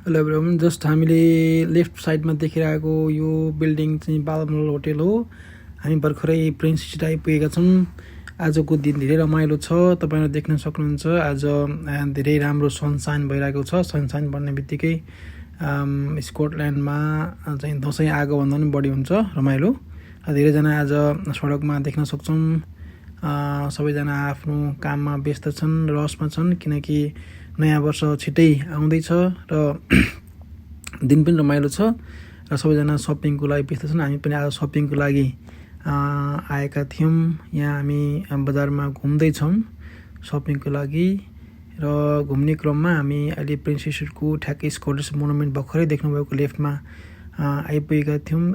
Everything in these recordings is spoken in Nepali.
हेलो एभ्रिवान, जस्ट हामीले लेफ्ट साइडमा देखिरहेको यो बिल्डिङ चाहिँ बालमल होटेल हो। हामी भर्खरै प्रिन्स सिट आइपुगेका छौँ। आजको दिन धेरै रमाइलो छ, तपाईँहरू देख्न सक्नुहुन्छ। आज धेरै राम्रो सनसाइन भइरहेको छ। सनसाइन भन्ने बित्तिकै स्कटल्यान्डमा चाहिँ दसैँ आएको भन्दा पनि बढी हुन्छ रमाइलो। धेरैजना आज सडकमा देख्न सक्छौँ। सबैजना आफ्नो काममा व्यस्त छन्, रसमा छन्, किनकि नयाँ वर्ष छिट्टै आउँदैछ र दिन पनि रमाइलो छ र सबैजना सपिङको लागि व्यस्त छन्। हामी पनि आज सपिङको लागि आएका थियौँ। यहाँ हामी बजारमा घुम्दैछौँ सपिङको लागि र घुम्ने क्रममा हामी अहिले प्रिन्स स्ट्रिटको ठ्याक्कै स्कटिस मोनुमेन्ट भर्खरै देख्नुभएको लेफ्टमा आइपुगेका थियौँ।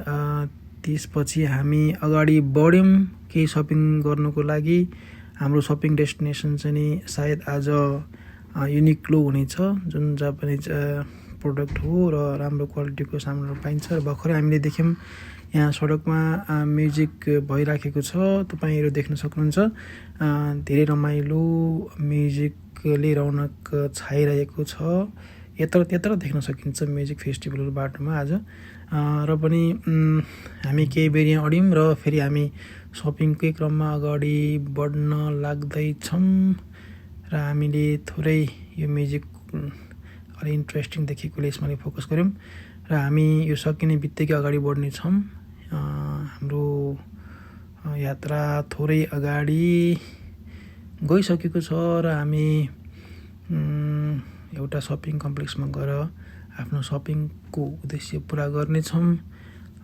त्यसपछि हामी अगाडि बढ्यौँ केही सपिङ गर्नुको लागि। हाम्रो सपिङ डेस्टिनेसन चाहिँ नि सायद आज युनिक्लो हुनेछ, जुन जापानिज प्रोडक्ट हो र राम्रो क्वालिटीको सामानहरू पाइन्छ। र भर्खरै हामीले देख्यौँ यहाँ सडकमा म्युजिक भइराखेको छ, तपाईँहरू देख्न सक्नुहुन्छ। धेरै रमाइलो म्युजिकले रौनक छाइरहेको छ। यत्र त्यत्र देख्न सकिन्छ म्युजिक फेस्टिभलहरू बाटोमा आज। र पनि हामी केही बेर यहाँ अड्यौँ र फेरि हामी सपिङकै क्रममा अगाडि बढ्न लाग्दैछौँ। र हामीले थोरै यो म्युजिक अलि इन्ट्रेस्टिङ देखेकोले यसमा फोकस गऱ्यौँ र हामी यो सकिने बित्तिकै अगाडि बढ्नेछौँ। हाम्रो यात्रा थोरै अगाडि गइसकेको छ र हामी एउटा सपिङ कम्प्लेक्समा गएर आफ्नो सपिङको उद्देश्य पुरा गर्नेछौँ।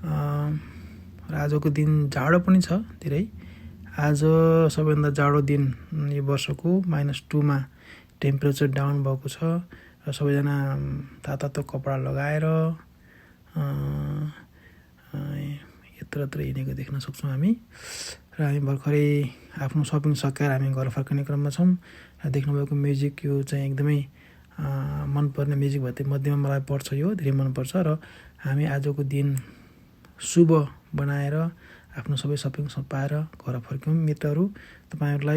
र आजको दिन जाडो पनि छ धेरै। आज सबैभन्दा जाडो दिन यो वर्षको -2मा टेम्परेचर डाउन भएको छ र सबैजना तातो कपडा लगाएर यत्रत्र हिँडेको देख्न सक्छौँ हामी। र हामी भर्खरै आफ्नो सपिङ सकाएर हामी घर फर्कने क्रममा छौँ। र देख्नुभएको म्युजिक यो चाहिँ एकदमै मनपर्ने म्युजिक भए मध्येमा मलाई पर्छ, यो धेरै मनपर्छ। र हामी आजको दिन शुभ बनाएर आफ्नो सबै सपिङ सपाएर घर फर्क्यौँ। मित्रहरू, तपाईँहरूलाई